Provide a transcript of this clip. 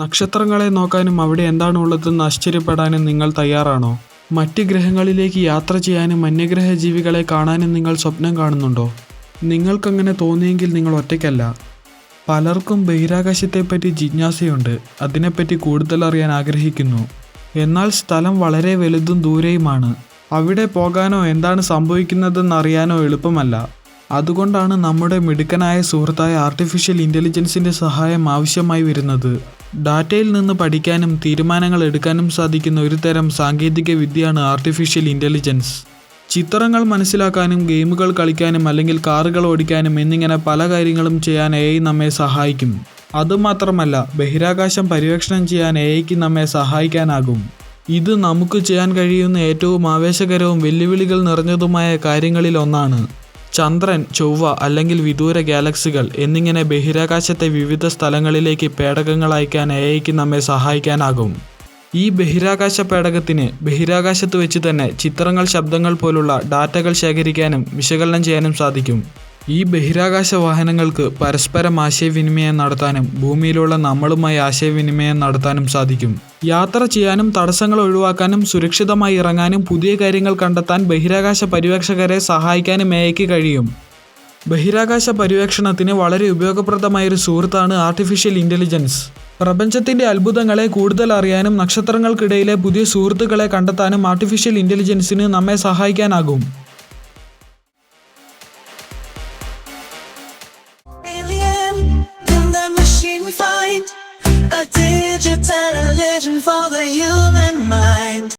നക്ഷത്രങ്ങളെ നോക്കാനും അവിടെ എന്താണ് ഉള്ളതെന്ന് ആശ്ചര്യപ്പെടാനും നിങ്ങൾ തയ്യാറാണോ? മറ്റ് ഗ്രഹങ്ങളിലേക്ക് യാത്ര ചെയ്യാനും അന്യഗ്രഹ ജീവികളെ കാണാനും നിങ്ങൾ സ്വപ്നം കാണുന്നുണ്ടോ? നിങ്ങൾക്കങ്ങനെ തോന്നിയെങ്കിൽ നിങ്ങൾ ഒറ്റയ്ക്കല്ല. പലർക്കും ബഹിരാകാശത്തെപ്പറ്റി ജിജ്ഞാസയുണ്ട്, അതിനെപ്പറ്റി കൂടുതൽ അറിയാൻ ആഗ്രഹിക്കുന്നു. എന്നാൽ സ്ഥലം വളരെ വലുതും ദൂരെയുമാണ്. അവിടെ പോകാനോ എന്താണ് സംഭവിക്കുന്നതെന്നറിയാനോ എളുപ്പമല്ല. അതുകൊണ്ടാണ് നമ്മുടെ മിടുക്കനായ സുഹൃത്തായ ആർട്ടിഫിഷ്യൽ ഇൻ്റലിജൻസിൻ്റെ സഹായം ആവശ്യമായി വരുന്നത്. ഡാറ്റയിൽ നിന്ന് പഠിക്കാനും തീരുമാനങ്ങൾ എടുക്കാനും സാധിക്കുന്ന ഒരു തരം സാങ്കേതിക വിദ്യയാണ് ആർട്ടിഫിഷ്യൽ ഇൻ്റലിജൻസ്. ചിത്രങ്ങൾ മനസ്സിലാക്കാനും ഗെയിമുകൾ കളിക്കാനും അല്ലെങ്കിൽ കാറുകൾ ഓടിക്കാനും എന്നിങ്ങനെ പല കാര്യങ്ങളും ചെയ്യാൻ AI നമ്മെ സഹായിക്കും. അതുമാത്രമല്ല, ബഹിരാകാശം പര്യവേക്ഷണം ചെയ്യാൻ AIക്ക് നമ്മെ സഹായിക്കാനാകും. ഇത് നമുക്ക് ചെയ്യാൻ കഴിയുന്ന ഏറ്റവും ആവേശകരവും വെല്ലുവിളികൾ നിറഞ്ഞതുമായ കാര്യങ്ങളിൽ ഒന്നാണ്. ചന്ദ്രൻ, ചൊവ്വ അല്ലെങ്കിൽ വിദൂര ഗാലക്സികൾ എന്നിങ്ങനെ ബഹിരാകാശത്തെ വിവിധ സ്ഥലങ്ങളിലേക്ക് പേടകങ്ങൾ അയക്കാൻ AIക്ക് നമ്മെ സഹായിക്കാനാകും. ഈ ബഹിരാകാശ പേടകത്തിന് ബഹിരാകാശത്ത് വെച്ച് തന്നെ ചിത്രങ്ങൾ, ശബ്ദങ്ങൾ പോലുള്ള ഡാറ്റകൾ ശേഖരിക്കാനും വിശകലനം ചെയ്യാനും സാധിക്കും. ഈ ബഹിരാകാശ വാഹനങ്ങൾക്ക് പരസ്പരം ആശയവിനിമയം നടത്താനും ഭൂമിയിലുള്ള നമ്മളുമായി ആശയവിനിമയം നടത്താനും സാധിക്കും. യാത്ര ചെയ്യാനും തടസ്സങ്ങൾ ഒഴിവാക്കാനും സുരക്ഷിതമായി ഇറങ്ങാനും പുതിയ കാര്യങ്ങൾ കണ്ടെത്താൻ ബഹിരാകാശ പര്യവേക്ഷകരെ സഹായിക്കാനും AIക്ക് കഴിയും. ബഹിരാകാശ പര്യവേക്ഷണത്തിന് വളരെ ഉപയോഗപ്രദമായൊരു സുഹൃത്താണ് ആർട്ടിഫിഷ്യൽ ഇൻ്റലിജൻസ്. പ്രപഞ്ചത്തിൻ്റെ അത്ഭുതങ്ങളെ കൂടുതൽ അറിയാനും നക്ഷത്രങ്ങൾക്കിടയിലെ പുതിയ സുഹൃത്തുക്കളെ കണ്ടെത്താനും ആർട്ടിഫിഷ്യൽ ഇൻ്റലിജൻസിന് നമ്മെ സഹായിക്കാനാകും. A digital legend for the human mind.